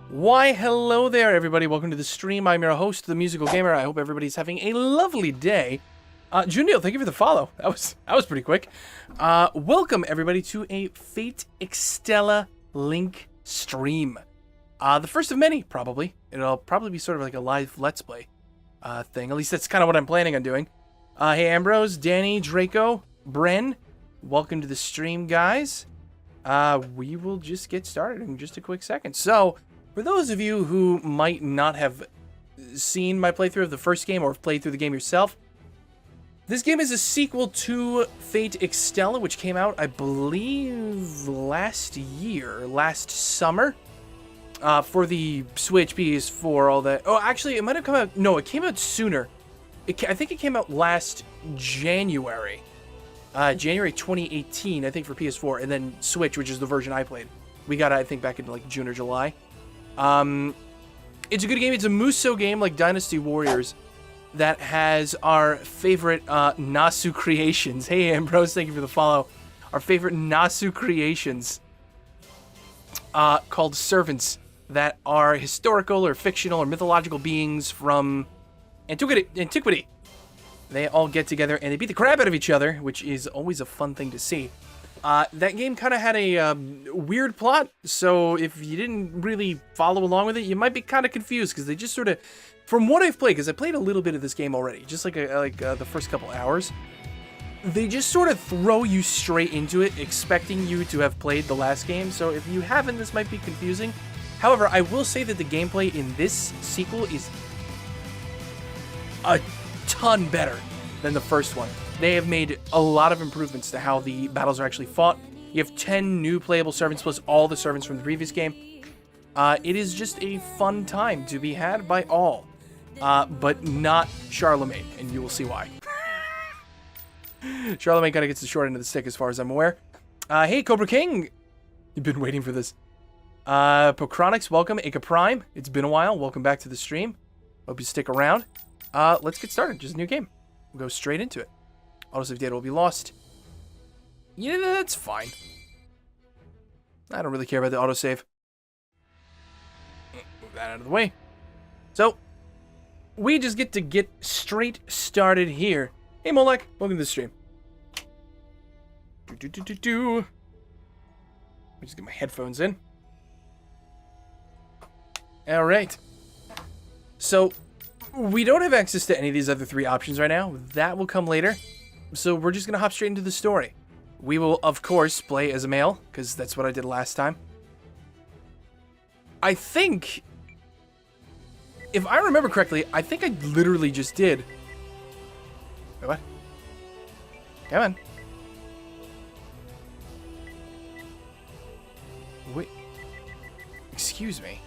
Why, hello there, everybody. Welcome to the stream. I'm your host, the Musical Gamer. I hope everybody's having a lovely day. Junil, thank you for the follow. That was pretty quick. Welcome, everybody, to a Fate Extella Link stream. The first of many, probably. It'll probably be sort of like a live Let's Play thing. At least that's kind of what I'm planning on doing. Hey, Ambrose, Danny, Draco, Bren. Welcome to the stream, guys. We will just get started in just a quick second. So, for those of you who might not have seen my playthrough of the first game or played through the game yourself, this game is a sequel to Fate Extella, which came out, I believe, last summer, for the Switch, PS4, all that. Oh, actually, it might have come out, no, it came out sooner. I think it came out last January. January 2018, I think, for PS4, and then Switch, which is the version I played. We got it, I think, back in like June or July. It's a good game. It's a Muso game like Dynasty Warriors that has our favorite Nasu creations. Hey, Ambrose, thank you for the follow. Our favorite Nasu creations called servants that are historical or fictional or mythological beings from antiquity. They all get together and they beat the crap out of each other, which is always a fun thing to see. That game kind of had a weird plot, so if you didn't really follow along with it, you might be kind of confused, because they just sort of, from what I've played, because I played a little bit of this game already, just like the first couple hours, they just sort of throw you straight into it, expecting you to have played the last game, so if you haven't, this might be confusing. However, I will say that the gameplay in this sequel is a ton better than the first one. They have made a lot of improvements to how the battles are actually fought. You have 10 new playable servants plus all the servants from the previous game. It is just a fun time to be had by all, but not Charlemagne, and you will see why. Charlemagne kind of gets the short end of the stick as far as I'm aware. Hey, Cobra King! You've been waiting for this. Pocronix, welcome. Aka Prime, it's been a while. Welcome back to the stream. Hope you stick around. Let's get started. Just a new game. We'll go straight into it. Autosave data will be lost. Yeah, that's fine. I don't really care about the autosave. Move that out of the way. So, we just get straight started here. Hey, Molek, welcome to the stream. Let me just get my headphones in. Alright. So, we don't have access to any of these other three options right now. That will come later. So we're just going to hop straight into the story. We will, of course, play as a male, because that's what I did last time. I think, if I remember correctly, I think I literally just did. Wait, what? Come on. Wait. Excuse me.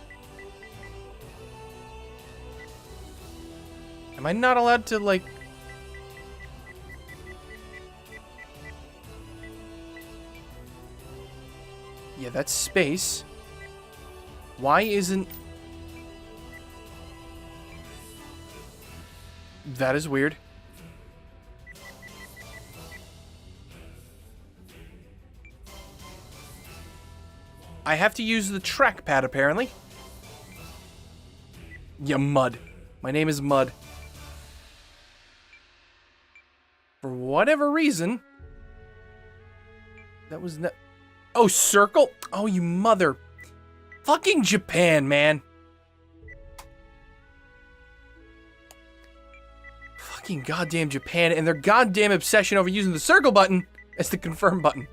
Am I not allowed to, like... Yeah, that's space. Why isn't... That is weird. I have to use the trackpad, apparently. Yeah, Mud. My name is Mud. For whatever reason... That was not... Oh, circle? Oh, you mother... Fucking Japan, man. Fucking goddamn Japan and their goddamn obsession over using the circle button as the confirm button.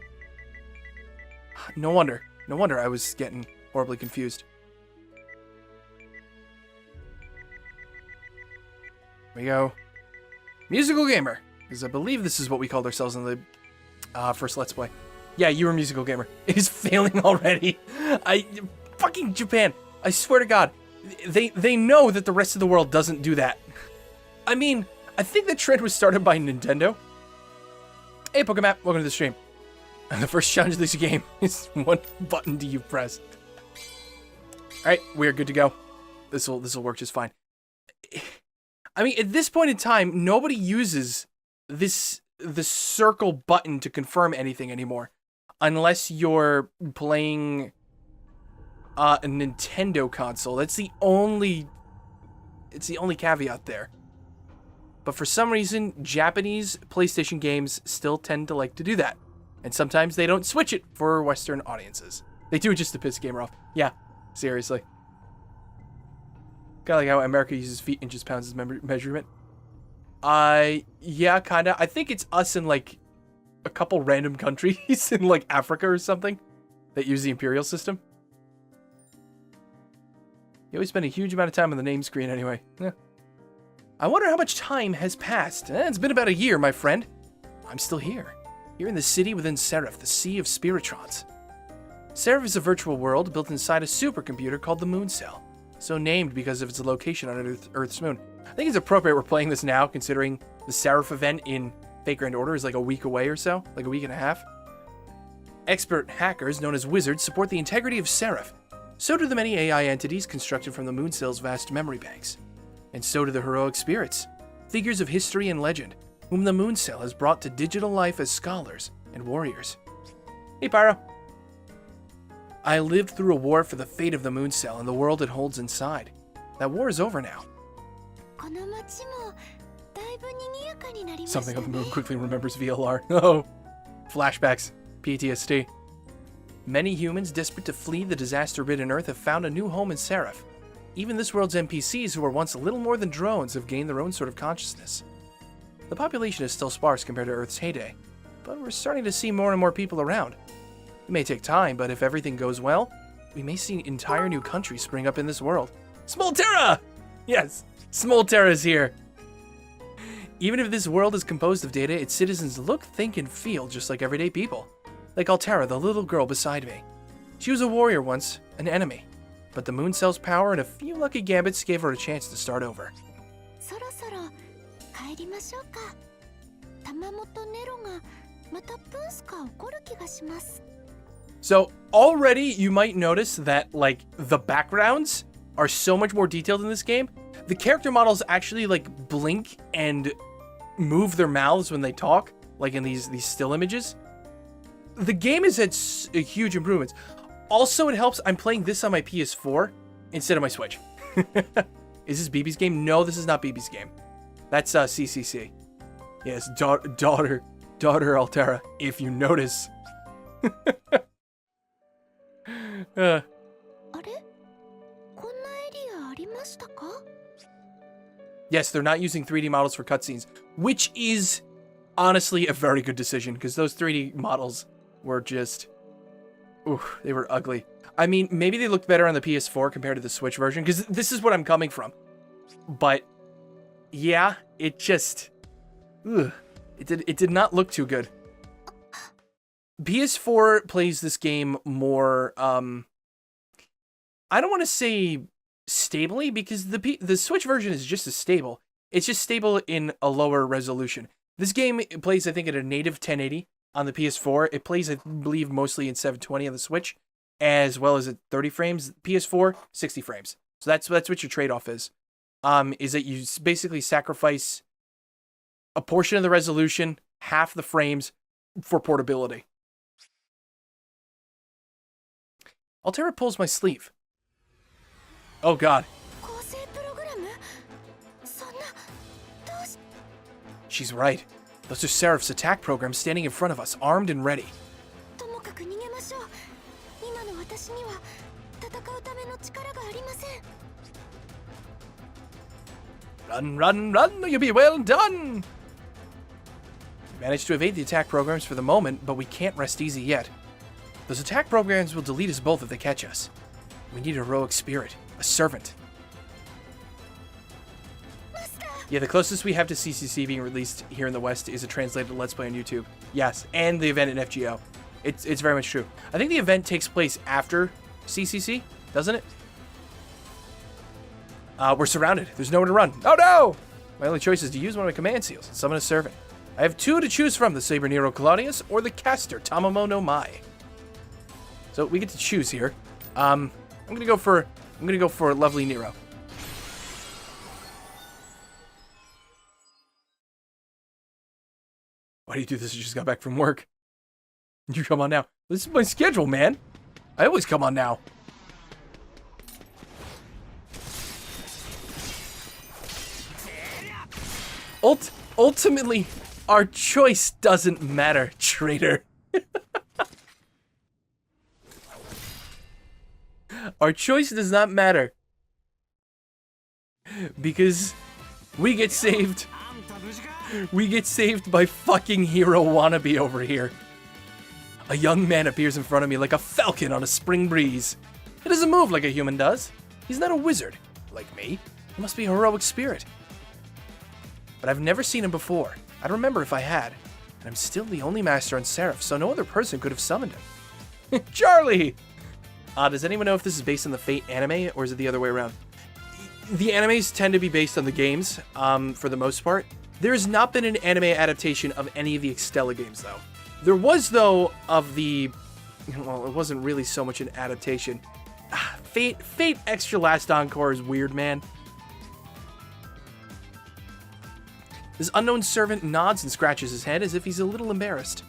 No wonder. No wonder I was getting horribly confused. Here we go. Musical Gamer. Because I believe this is what we called ourselves in the first Let's Play. Yeah, you were Musical Gamer. It is failing already. Fucking Japan. I swear to God. They know that the rest of the world doesn't do that. I mean, I think the trend was started by Nintendo. Hey, Pokemap. Welcome to the stream. And the first challenge of this game is what button do you press? Alright, we're good to go. This'll work just fine. I mean, at this point in time, nobody uses the circle button to confirm anything anymore. Unless you're playing a Nintendo console. It's the only caveat there. But for some reason, Japanese PlayStation games still tend to like to do that. And sometimes they don't switch it for Western audiences. They do it just to piss the gamer off. Yeah, seriously. Kind of like how America uses feet, inches, pounds as measurement. Yeah, kind of. I think it's us and like a couple random countries in like Africa or something that use the imperial system. You always spend a huge amount of time on the name screen anyway. Yeah. I wonder how much time has passed. It's been about a year, my friend. I'm still here. Here in the city within Seraph, the Sea of Spiritrons. Seraph is a virtual world built inside a supercomputer called the Moon Cell. So named because of its location on Earth's moon. I think it's appropriate we're playing this now, considering the Seraph event in Fate Grand Order is like a week away or so. Like a week and a half. Expert hackers, known as wizards, support the integrity of Seraph. So do the many AI entities constructed from the Moon Cell's vast memory banks. And so do the heroic spirits, figures of history and legend, whom the Moon Cell has brought to digital life as scholars and warriors. Hey, Pyro. I lived through a war for the fate of the Moon Cell and the world it holds inside. That war is over now. Something on the moon quickly remembers VLR. Oh, flashbacks, PTSD. Many humans desperate to flee the disaster-ridden Earth have found a new home in Seraph. Even this world's NPCs, who were once little more than drones, have gained their own sort of consciousness. The population is still sparse compared to Earth's heyday, but we're starting to see more and more people around. It may take time, but if everything goes well, we may see an entire new country spring up in this world. Smolterra! Yes, Smolterra is here! Even if this world is composed of data, its citizens look, think, and feel just like everyday people. Like Altera, the little girl beside me. She was a warrior once, an enemy. But the Moon Cell's power and a few lucky gambits gave her a chance to start over. So already you might notice that like the backgrounds are so much more detailed in this game. The character models actually like blink and move their mouths when they talk, like in these still images. The game has had huge improvements. Also, it helps I'm playing this on my PS4 instead of my Switch. Is this BB's game? No, this is not BB's game. That's CCC. Yes, daughter Altera, if you notice. Yes, they're not using 3D models for cutscenes, which is honestly a very good decision, because those 3D models were just... ooh, they were ugly. I mean, maybe they looked better on the PS4 compared to the Switch version, because this is what I'm coming from. But, yeah, it just... ugh, it did not look too good. PS4 plays this game more, I don't want to say stably, because the Switch version is just as stable. It's just stable in a lower resolution. This game plays, I think, at a native 1080 on the PS4. It plays, I believe, mostly in 720 on the Switch, as well as at 30 frames. PS4, 60 frames. So that's what your trade-off is. Is that you basically sacrifice a portion of the resolution, half the frames, for portability. Altera pulls my sleeve. Oh god. She's right. Those are Seraph's attack programs standing in front of us, armed and ready. Run, run, run, or you'll be well done! We managed to evade the attack programs for the moment, but we can't rest easy yet. Those attack programs will delete us both if they catch us. We need a heroic spirit, a servant. Yeah, the closest we have to CCC being released here in the West is a translated Let's Play on YouTube. Yes, and the event in FGO. It's very much true. I think the event takes place after CCC, doesn't it? We're surrounded. There's nowhere to run. Oh no! My only choice is to use one of my command seals and summon a servant. I have two to choose from, the Saber Nero Claudius or the caster Tamamo no Mai. So we get to choose here. I'm gonna go for lovely Nero. Why do you do this? You just got back from work. You come on now. This is my schedule, man. I always come on now. Ultimately, our choice doesn't matter, traitor. Our choice does not matter. Because we get saved. We get saved by fucking hero wannabe over here. A young man appears in front of me like a falcon on a spring breeze. He doesn't move like a human does. He's not a wizard, like me. He must be a heroic spirit. But I've never seen him before. I don't remember if I had. And I'm still the only master on Seraph, so no other person could have summoned him. Charlie! Does anyone know if this is based on the Fate anime, or is it the other way around? The animes tend to be based on the games, for the most part. There has not been an anime adaptation of any of the Extella games, though. There was, though, of the... Well, it wasn't really so much an adaptation. Fate Extra Last Encore is weird, man. This unknown servant nods and scratches his head as if he's a little embarrassed.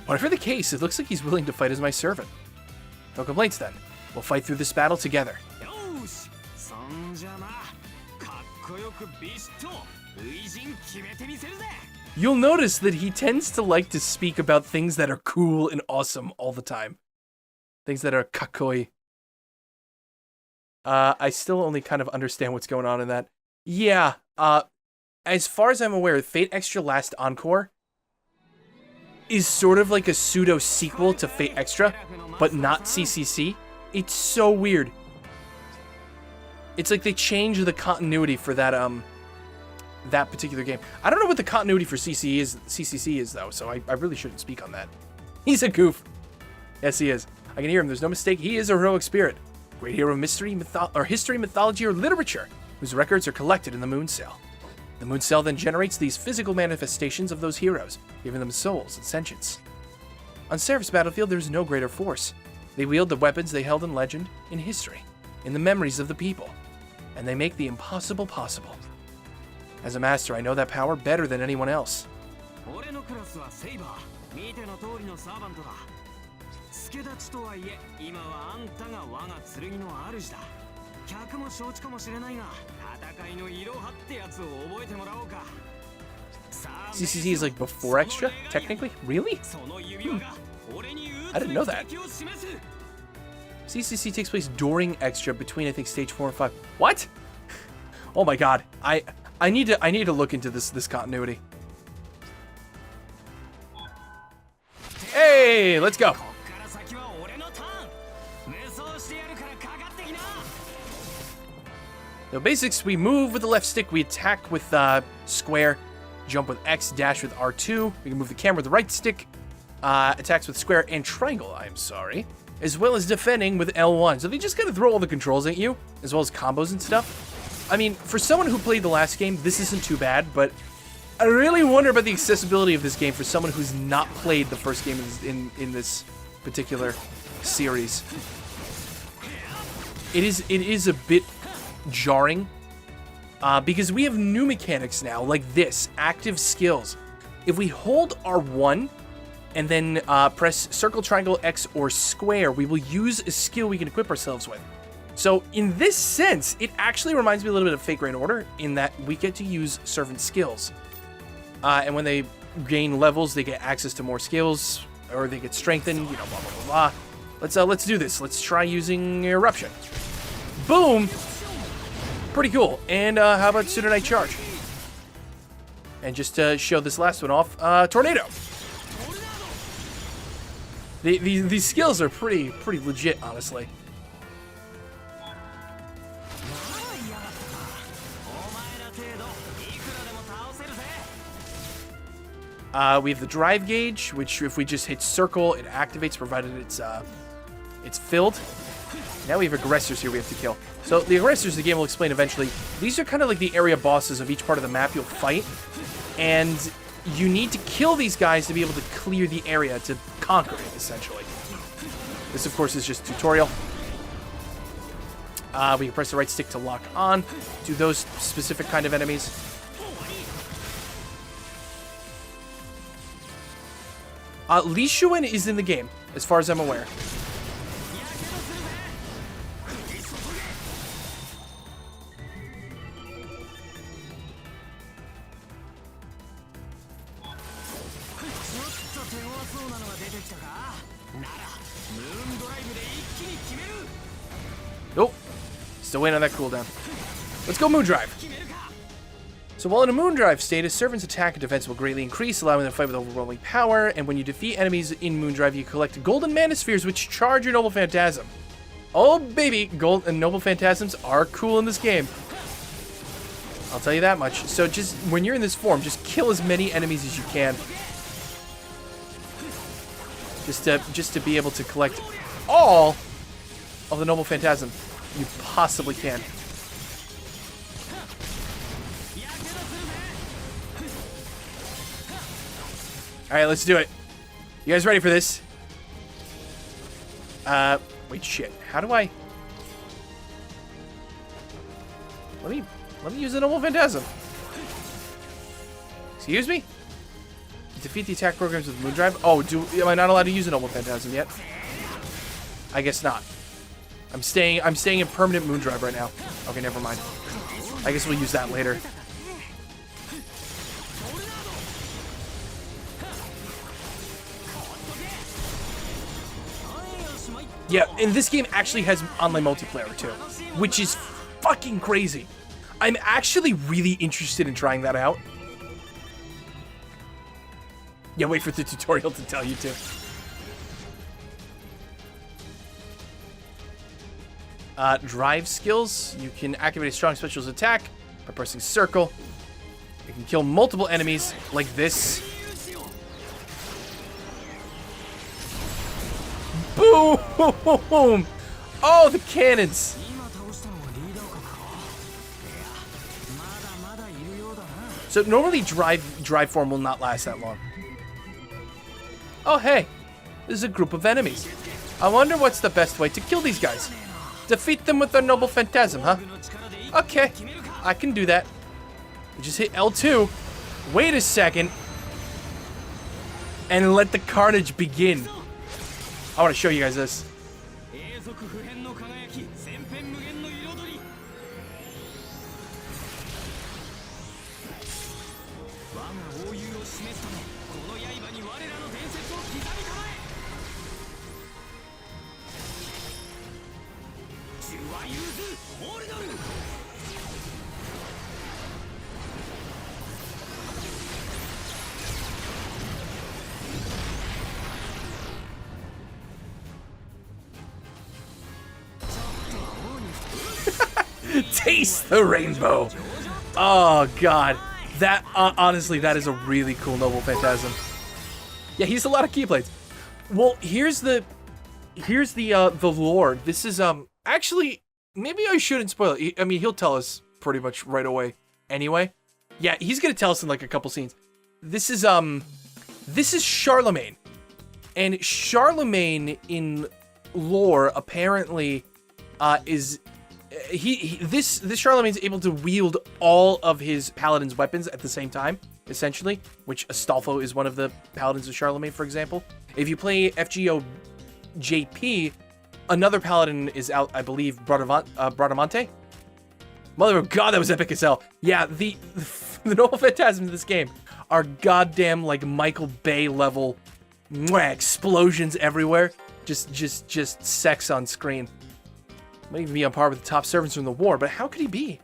Whatever the case, it looks like he's willing to fight as my servant. No complaints then. We'll fight through this battle together. You'll notice that he tends to like to speak about things that are cool and awesome all the time. Things that are kakoi. I still only kind of understand what's going on in that. Yeah, as far as I'm aware, Fate Extra Last Encore is sort of like a pseudo-sequel to Fate Extra, but not CCC. It's so weird. It's like they changed the continuity for that, that particular game. I don't know what the continuity for CCC is, though, so I really shouldn't speak on that. He's a goof. Yes, he is. I can hear him. There's no mistake. He is a heroic spirit. Great hero of history, mythology, or literature, whose records are collected in the Moon Cell. The Moon Cell then generates these physical manifestations of those heroes, giving them souls and sentience. On Seraph's battlefield, there is no greater force. They wield the weapons they held in legend, in history, in the memories of the people, and they make the impossible possible. As a master, I know that power better than anyone else. CCC is like before Extra, technically? Really? I didn't know that. CCC takes place during Extra, between I think stage 4 and 5. What? Oh my god. I need to look into this continuity. Hey, let's go. Now basics, we move with the left stick, we attack with square, jump with X, dash with R2, we can move the camera with the right stick, attacks with square and triangle, I'm sorry, as well as defending with L1. So they just gotta throw all the controls at you, as well as combos and stuff. I mean, for someone who played the last game, this isn't too bad, but I really wonder about the accessibility of this game for someone who's not played the first game in this particular series. It is a bit jarring, because we have new mechanics now, like this, active skills. If we hold R1 and then press circle, triangle, X, or square, we will use a skill we can equip ourselves with. So in this sense, it actually reminds me a little bit of Fate Grand Order in that we get to use servant skills. And when they gain levels, they get access to more skills, or they get strengthened, you know, blah, blah, blah, blah. Let's do this. Let's try using Eruption. Boom! Pretty cool. And how about Pseudo-Night Charge? And just to show this last one off, Tornado. These skills are pretty legit, honestly. We have the drive gauge, which if we just hit circle, it activates, provided it's filled. Now we have aggressors here we have to kill. So the aggressors, the game will explain eventually. These are kind of like the area bosses of each part of the map you'll fight. And you need to kill these guys to be able to clear the area, to conquer it, essentially. This, of course, is just tutorial. We can press the right stick to lock on to those specific kind of enemies. Li Shuwen is in the game, as far as I'm aware. Nope. Still waiting on that cooldown. Let's go Moondrive. So while in a Moondrive state, a servant's attack and defense will greatly increase, allowing them to fight with overwhelming power, and when you defeat enemies in Moondrive, you collect golden mana spheres, which charge your Noble Phantasm. Oh baby, gold and Noble Phantasms are cool in this game. I'll tell you that much. So just, when you're in this form, just kill as many enemies as you can. Just to be able to collect all of the Noble Phantasm you possibly can. Alright, let's do it. You guys ready for this? Wait, shit. How do I... Let me use the Noble Phantasm. Excuse me? Defeat the attack programs with Moondrive? Oh, am I not allowed to use a Noble Phantasm yet? I guess not. I'm staying in permanent Moondrive right now. Okay, never mind. I guess we'll use that later. Yeah, and this game actually has online multiplayer too, which is fucking crazy. I'm actually really interested in trying that out. Yeah, wait for the tutorial to tell you to. Drive skills. You can activate a strong specials attack by pressing circle. You can kill multiple enemies like this. Boom! Oh, the cannons! So normally drive form will not last that long. Oh hey, this is a group of enemies. I wonder what's the best way to kill these guys. Defeat them with their Noble Phantasm, huh? Okay, I can do that. Just hit L2, wait a second, and let the carnage begin. I want to show you guys this. Taste the rainbow. Oh god, that honestly, that is a really cool Noble Phantasm. Yeah, he's a lot of keyblades. Well, here's the lore. This is actually, maybe I shouldn't spoil it. I mean, he'll tell us pretty much right away. Anyway, yeah, he's gonna tell us in like a couple scenes. This is Charlemagne, and Charlemagne in lore apparently is. This Charlemagne's able to wield all of his paladin's weapons at the same time, essentially, which Astolfo is one of the paladins of Charlemagne, for example. If you play FGO JP, another paladin is out, I believe, Bradamante. Mother of God, that was epic as hell. Yeah, the Noble Phantasms in this game are goddamn like Michael Bay level explosions everywhere. Just sex on screen. Might even be on par with the top servants from the war, but how could he be?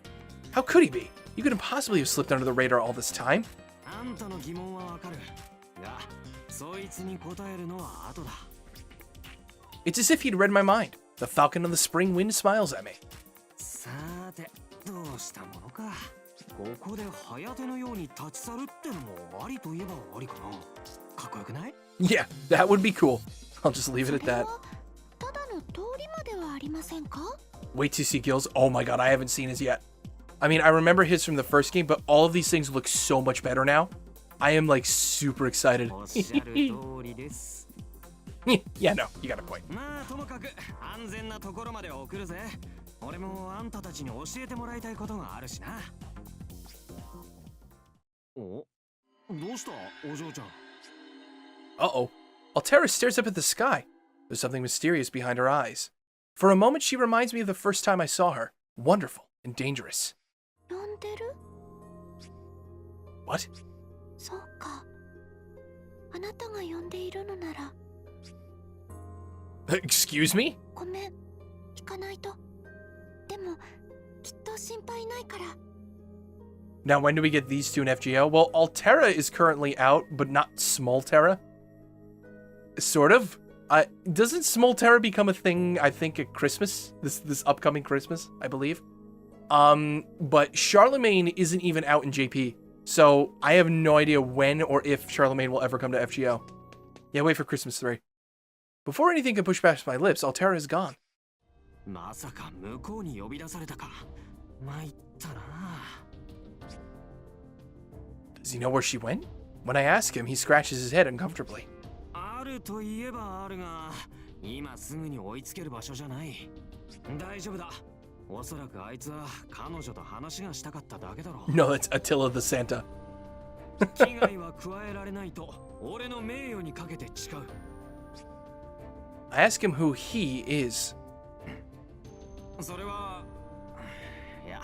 How could he be? You couldn't possibly have slipped under the radar all this time. It's as if he'd read my mind. The falcon of the spring wind smiles at me. Yeah, that would be cool. I'll just leave it at that. Wait to see Gil's. Oh my god, I haven't seen his yet. I mean, I remember his from the first game, but all of these things look so much better now. I am like super excited. Yeah, no, you got a point. 俺もあんたたちに教えてもらいたいことがあるしな。お、どうしたお嬢ちゃん。Uh-oh. Altera stares up at the sky. There's something mysterious behind her eyes. For a moment, she reminds me of the first time I saw her. Wonderful and dangerous. 呼んでる？ What? そうか。あなたが呼んでいるのなら。Excuse me? ごめん、行かないと。でも、きっと心配ないから。Now, when do we get these two in FGO? Well, Altera is currently out, but not Smolterra. Sort of. Doesn't Smolterra become a thing, I think, at Christmas? This upcoming Christmas, I believe. But Charlemagne isn't even out in JP. So, I have no idea when or if Charlemagne will ever come to FGO. Yeah, wait for Christmas 3. Before anything can push past my lips, Altera is gone. まさか向こうに呼び出されたか。参ったな。Does he know where she went? When I ask him, he scratches his head uncomfortably. あるといえばあるが、今すぐに追いつける場所じゃない。大丈夫だ。おそらくあいつは彼女と話がしたかっただけだろう。No, that's Attila the Santa. 危害は加えられないと俺の名誉にかけて誓う。I ask him who he is. それは、いや、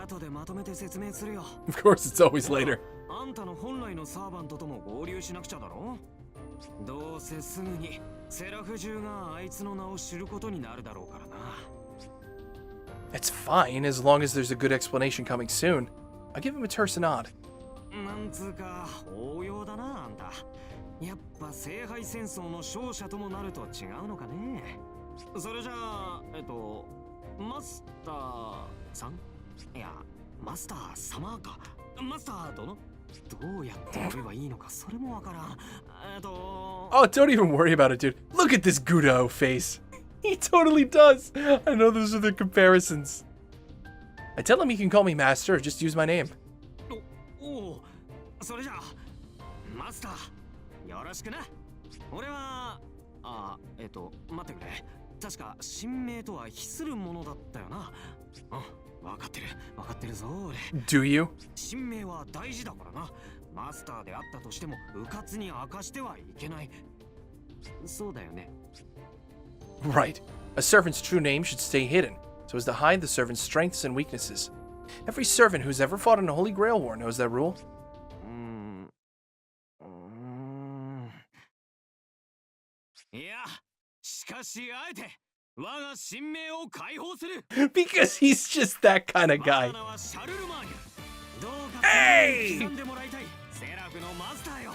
後でまとめて説明するよ。Of course, it's always later. あんたの本来のサーバントとも合流しなくちゃだろ。どうせすぐにセラフ中があいつの名を知ることになるだろうからな。That's fine, as long as there's a good explanation coming soon. I give him a terse nod. なんつうか、応用だな、あんた。やっぱ聖杯戦争の勝者ともなると違うのかね。それじゃあ、マスターさん？いや、マスター様か。マスター殿？どうやって呼べばいいのかそれもわからん。Oh, don't even worry about it, dude. Look at this Gudo face. He totally does. I know those are the comparisons. I tell him he can call me master or just use my name. お、それじゃあ、マスター、よろしくな。俺は、待ってくれ。確か、神明とは非するものだったよな。うん、わかってるぞ、俺。Do you? 神明は大事だからな。マスターであったとしても、うかつに明かしてはいけない。そうだよね。Right. A servant's true name should stay hidden, so as to hide the servant's strengths and weaknesses. Every servant who's ever fought in a Holy Grail war knows that rule. いや、しかしあえて我が神明を解放する。Because he's just that kind of guy. 我が名はシャルルマーニュ。どうか刻んでもらいたい。セラフのマスターよ。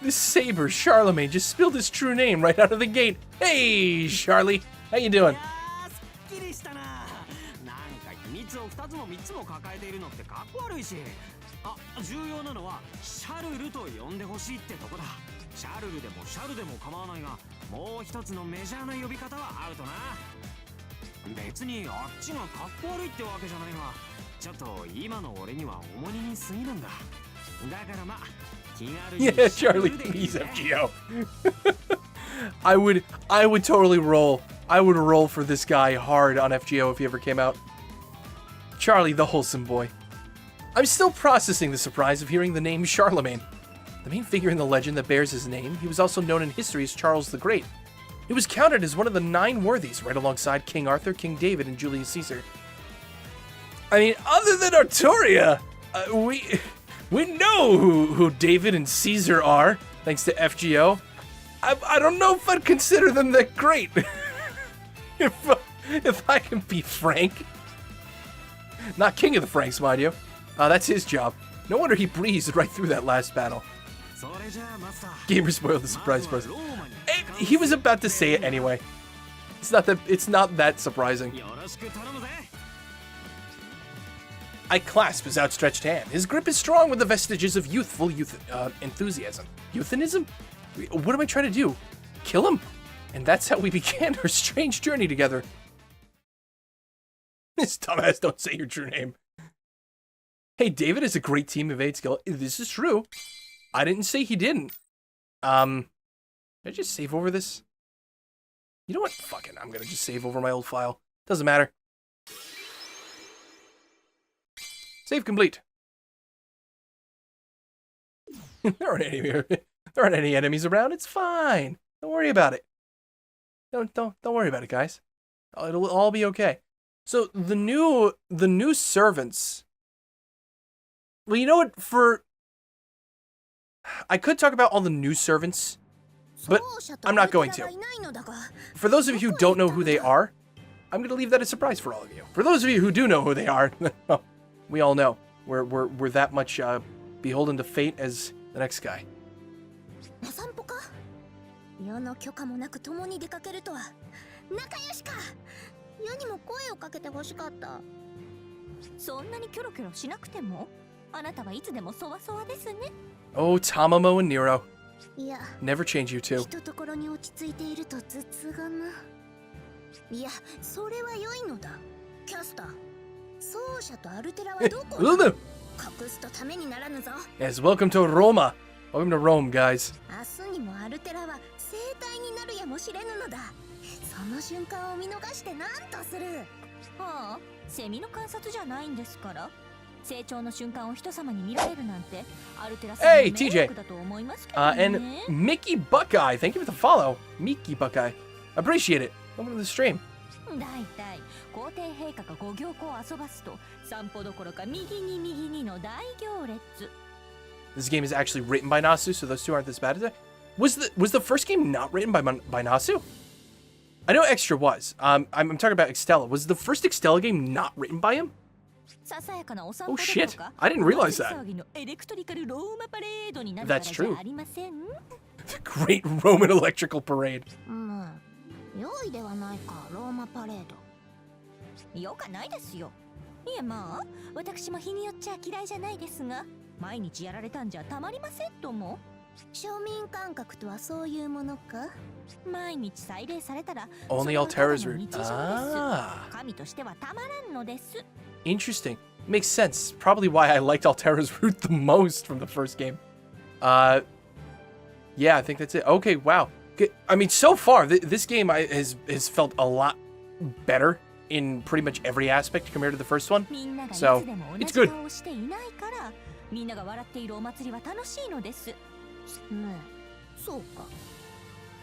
This saber, Charlemagne, just spilled his true name right out of the gate. Hey, Charlie. How you doing? いやー、すっきりしたな。なんか秘密を2つも3つも抱えているのってかっこ悪いし。あ、重要なのはシャルルと呼んでほしいってとこだ。シャルルでもシャルでも構わないが、もう一つのメジャーな呼び方はあるとな。別にあっちがかっこ悪いってわけじゃないが、ちょっと今の俺には重荷に過ぎるんだ。だからまあ、気軽に。Yeah, Charlie, please FGO. I would totally roll. I would roll for this guy hard on FGO if he ever came out. Charlie, the wholesome boy. I'm still processing the surprise of hearing the name Charlemagne. The main figure in the legend that bears his name, he was also known in history as Charles the Great. He was counted as one of the 9 worthies, right alongside King Arthur, King David, and Julius Caesar. I mean, other than Arturia, we know who David and Caesar are, thanks to FGO. I don't know if I'd consider them that great. if I can be frank. Not King of the Franks, mind you. That's his job. No wonder he breezed right through that last battle. Gamer spoiled the surprise present. He was about to say it anyway. It's not that surprising. I clasp his outstretched hand. His grip is strong with the vestiges of youthful enthusiasm. Euthanism? What am I trying to do? Kill him? And that's how we began our strange journey together. This dumbass don't say your true name. Hey, David is a great teammate skill. This is true. I didn't say he didn't. Did I just save over this? You know what? Fuck it. I'm gonna just save over my old file. Doesn't matter. Save complete. there aren't any enemies around. It's fine. Don't worry about it. Don't worry about it, guys. It'll all be okay. So the new servants. Well, you know what? I could talk about all the new servants, but I'm not going to. For those of you who don't know who they are, I'm going to leave that a surprise for all of you. For those of you who do know who they are, we all know we're that much beholden to fate as the next guy. 世の許可もなく共に出かけるとは仲良しか。世にも声をかけてほしかった。そんなにキョロキョロしなくても、あなたはいつでもそわそわですね。Oh, Tamamo and Nero. いや、 Never change you two. ひとところに落ち着いていると頭痛がな。いや、それは良いのだ。キャスター、奏者とアルテラはどこだ？隠すとためにならぬぞ。Yes, welcome to Roma. Welcome to Rome, guys. 明日にもアルテラは生体になるやもしれぬのだ。その瞬間を見逃して何とする？はあ、セミの観察じゃないんですから。成長の瞬間を人様に見られるなんてアルテラさんの迷惑だと思いますけどね。And Mickey Buckeye, thank you for the follow. Mickey Buckeye. Appreciate it. Welcome to the stream. だいたい皇帝陛下がご行幸を遊ばすと散歩どころか右にの大行列。This game is actually written by Nasu, so those two aren't this bad. Was the first game not written by Nasu? I know Extra was. I'm talking about Extella. Was the first Extella game not written by him? Oh shit! I didn't realize that. That's true. The Great Roman Electrical Parade. 良いではないか、ローマパレード。よかないですよ。いえまあ、私も日によっちゃ嫌いじゃないですが、毎日やられたんじゃたまりませんとも。庶民感覚とはそういうものか。毎日祭礼されたら、 Only Altera's route. 神としてはたまらんのです。Interesting. Makes sense. Probably why I liked Altera's route the most from the first game. Yeah, I think that's it. Okay, wow. I mean, so far, this game has felt a lot better in pretty much every aspect compared to the first one. So, it's good. みんなが笑っているお祭りは楽しいのです。ねえ、そうか。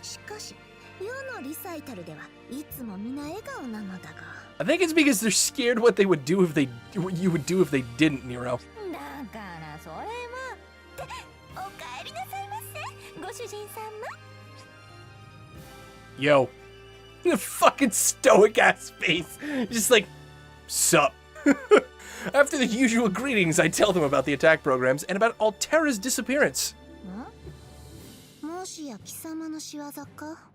しかし、世のリサイタルではいつもみんな笑顔なのだが。I think it's because they're scared what you would do if they didn't, Nero. だからそれは。お帰りなさいませ、ご主人様。Yo. The fucking stoic ass face. Just like, sup. After the usual greetings, I tell them about the attack programs and about Altera's disappearance. もしや貴様の仕業か？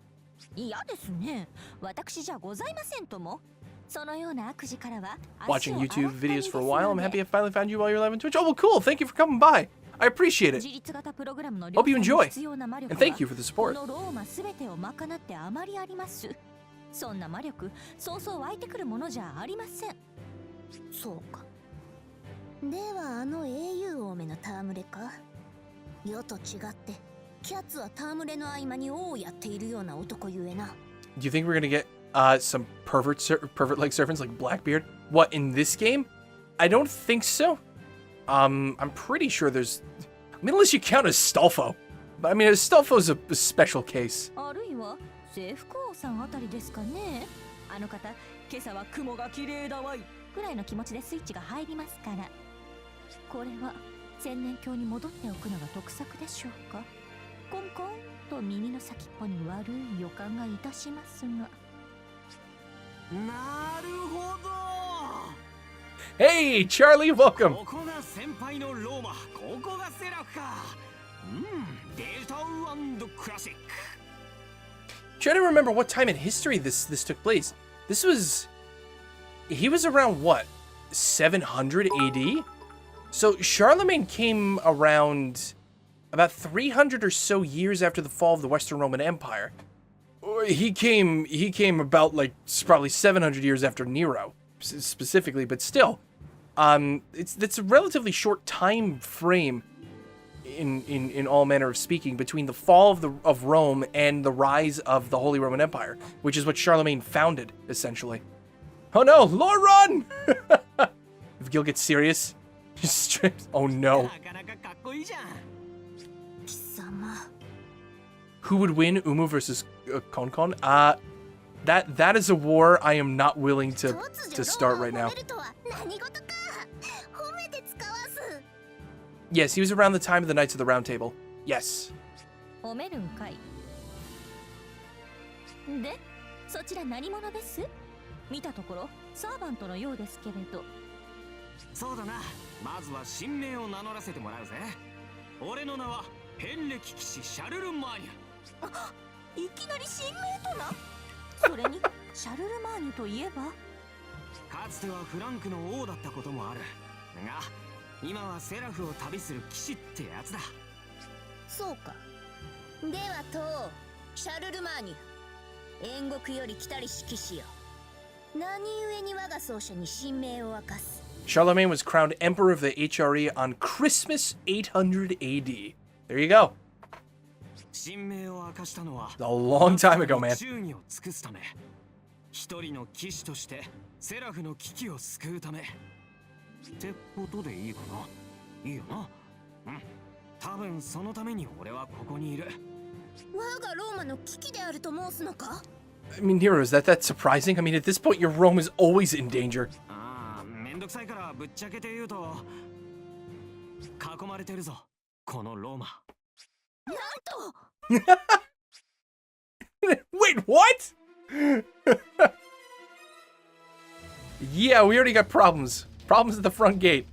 嫌ですね。私じゃございませんとも。そのような悪事からは。Watching YouTube videos for a while. I'm happy I finally found you while you're live on Twitch. Oh, well, cool. Thank you for coming by. I appreciate it. Hope you enjoy. And thank you for the support. ローマすべてを賄ってあまりあります。そんな魔力、そうそう湧いてくるものじゃありません。そうか。ではあの英雄王めの戯れか。世と違ってキャッツは戯れの合間に王をやっているような男ゆえな。Do you think we're gonna get some pervert-like servants like Blackbeard? What, in this game? I don't think so. I'm pretty sure there's... I mean, unless you count Astolfo. But I mean, Astolfo's a special case. あるいは征服王さんあたりですかね。あの方、今朝は雲が綺麗だわいぐらいの気持ちでスイッチが入りますから。これは千年鏡に戻っておくのが得策でしょうか。コンコンと耳の先っぽに悪い予感がいたしますが。なるほど。Hey, Charlie, welcome. ここが先輩のローマ、ここがセラフか。データクラシック。Trying to remember what time in history this took place. This was... He was around, what, 700 AD? So Charlemagne came around about 300 or so years after the fall of the Western Roman Empire. He came about, like, probably 700 years after Nero, specifically, but still. It's a relatively short time frame in all manner of speaking between the fall of Rome and the rise of the Holy Roman Empire, which is what Charlemagne founded, essentially. Oh no, Lord, run! If Gil gets serious, just strips. Oh no. なかなかかっこいいじゃん。貴様 Who would win, Umu versus Konkon? That is a war I am not willing to 突如 start ローマ right を now. 褒めるとは何事か褒めて使わす Yes, he was around the time of the Knights of the Round Table. Yes. 褒めるんかい。で、そちら何者です？見たところサーバントのようですけれど。そうだな。まずは神名を名乗らせてもらうぜ。俺の名は遍歴騎士シャルル・マーニャ。いきなり神名とな。それにシャルルマーニュといえば、かつてはフランクの王だったこともあるが、今はセラフを旅する騎士ってやつだ。そうかではとシャルルマーニュ遠国より来たりし騎士よ何故に我が奏者に神名を明かす Charlemagne was crowned Emperor of the HRE on Christmas 800 AD. There you go. 神名を明かしたのは A long time ago, man. 忠義を尽くすため、一人の騎士としてセラフの危機を救うためってことでいいかな。いいよな。うん。多分そのために俺はここにいる。我がローマの危機であると申すのか I mean, Nero, is that surprising? I mean, at this point, your Rome is always in danger. ああ、めんどくさいからぶっちゃけて言うと、囲まれてるぞ、このローマ。なんと Wait, what? Yeah, we already got problems. Problems at the front gate.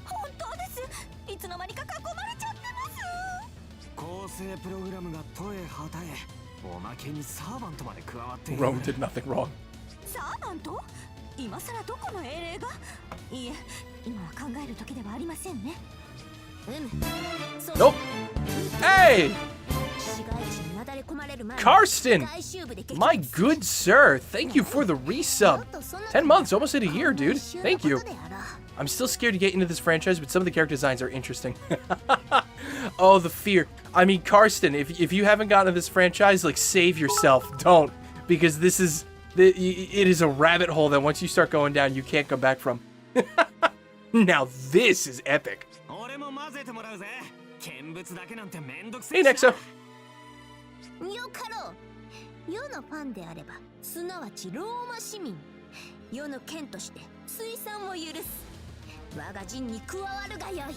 本当です。いつの間にか囲まれちゃってます。構成プログラムがとえはたえ、おまけにサーバントまで加わっている。 Rome did nothing wrong. サーバント？今さらどこの英霊が？いえ、今は考える時ではありませんね。そう Nope. Hey, 市街地になだれ込まれる前に Karsten. 大衆部で激突 My good sir. Thank you for the resub. 10 months, almost hit a year, dude. Thank you. I'm still scared to get into this franchise, but some of the character designs are interesting. Oh, the fear. I mean, Karsten, if you haven't gotten into this franchise, like, save yourself. Don't. Because this is... It is a rabbit hole that once you start going down, you can't come back from. Now, this is epic. 俺も混ぜてもらうぜ。見物だけなんてめんどくせ Hey, えしな。 Nexo. よかろう世のファンであればすなわちローマ市民世の剣として推賛を許す我が陣に加わるがよい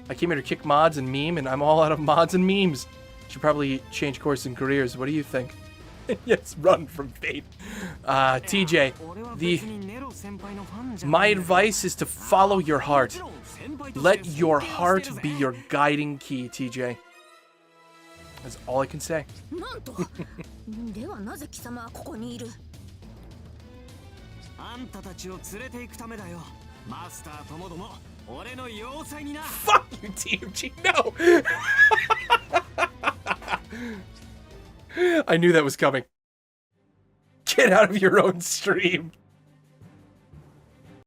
I came here to kick mods and meme, and I'm all out of mods and memes. Should probably change course and careers. What do you think? Yes, run from fate. TJ, 俺は別にネロ先輩のファンじゃ my ないんだよ。 advice is to follow your も heart. ちろん先輩として Let your 尊敬をして heart るぜ be your guiding key, TJ. That's all I can say. なんとではなぜ貴様はここにいるあんたたちを連れて行くためだよ。マスターともども、俺の要塞にな。 Fuck you, TMG. No. I knew that was coming. Get out of your own stream.